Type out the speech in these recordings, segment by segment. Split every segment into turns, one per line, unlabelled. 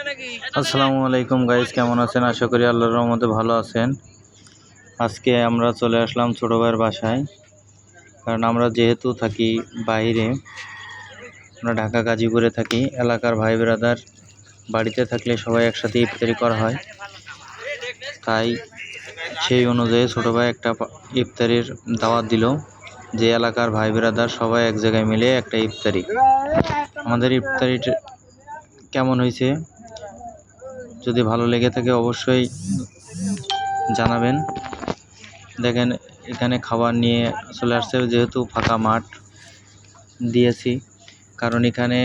আসসালামু আলাইকুম গাইস, কেমন আছেন? আশা করি আল্লাহর রহমতে ভালো আছেন। আজকে আমরা চলে আসলাম ছোট ভাইয়ের বাসায়, কারণ আমরা যেহেতু থাকি বাইরে, আমরা ঢাকা গাজীপুরে থাকি। এলাকার ভাই ব্রাদার বাড়িতে থাকলে সবাই একসাথে ইফতারি করা হয়, তাই সেই অনুযায়ী ছোট ভাই একটা ইফতারির দাওয়াত দিল যে এলাকার ভাই ব্রাদার সবাই এক জায়গায় মিলে একটা ইফতারি। আমাদের ইফতারিটা কেমন হয়েছে, যদি ভালো লেগে থাকে অবশ্যই জানাবেন। দেখেন এখানে খাবার নিয়ে চলে আসছে, যেহেতু ফাঁকা মাঠ দিয়েছি, কারণ এখানে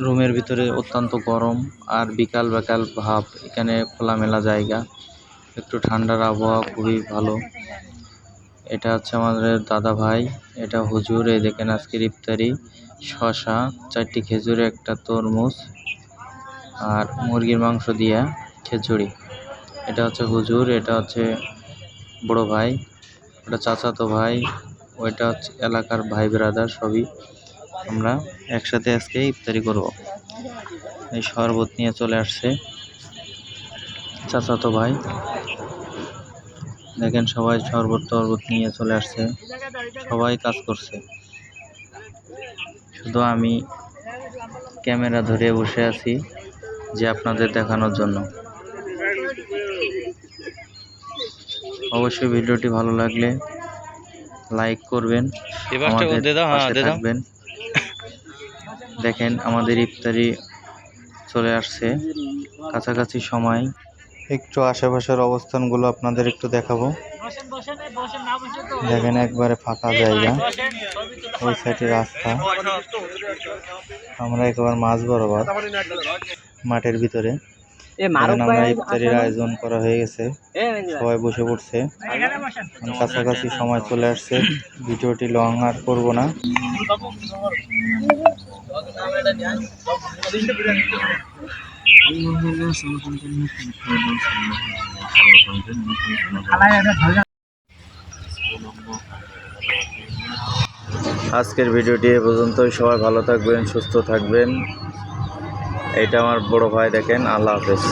রুমের ভিতরে অত্যন্ত গরম আর বিকাল বিকাল ভাব, এখানে খোলামেলা জায়গা, একটু ঠান্ডার আবহাওয়া খুবই ভালো। এটা হচ্ছে আমাদের দাদা ভাই, এটা হুজুর। এই দেখেন আজকের ইফতারি: শসা, 4টি খেজুর, একটা তরমুজ আর মুরগির মাংস দিয়া খিচুড়ি। এটা হচ্ছে হুজুর, এটা হচ্ছে বড় ভাই, ওটা চাচাতো ভাই, ওইটা হচ্ছে এলাকার ভাই ব্রাদার। সবই আমরা একসাথে আজকে ইফতারি করব। এই শরবত নিয়ে চলে আসছে চাচাতো ভাই, দেখেন সবাই শরবত টরবত নিয়ে চলে আসছে, সবাই কাজ করছে, শুধু আমি ক্যামেরা ধরে বসে আছি যে আপনাদের দেখানোর জন্য। অবশ্যই ভিডিওটি ভালো লাগলে লাইক করবেন, আমাদের পাশে থাকবেন। দেখেন আমাদের ইফতারি চলে আসছে কাছাকাছি সময়। একটু আশেপাশের অবস্থানগুলো আপনাদের একটু দেখাবো। দেখেন একবারে ফাঁকা জায়গা, ওই সাইডে রাস্তা, আমরা একবার মাঝ বরাবর মাঠের ভিতরে। আমরা ইফতারির আয়োজন করা হয়ে গেছে, সবাই বসে পড়ছে, কাছাকাছি সময় চলে আসছে। ভিডিওটি লং আর করবো না। আজকের ভিডিওটি এ পর্যন্তই। সবাই ভালো থাকবেন, সুস্থ থাকবেন। এটা আমার বড় ভাই, দেখেন। আল্লাহ হাফেজ।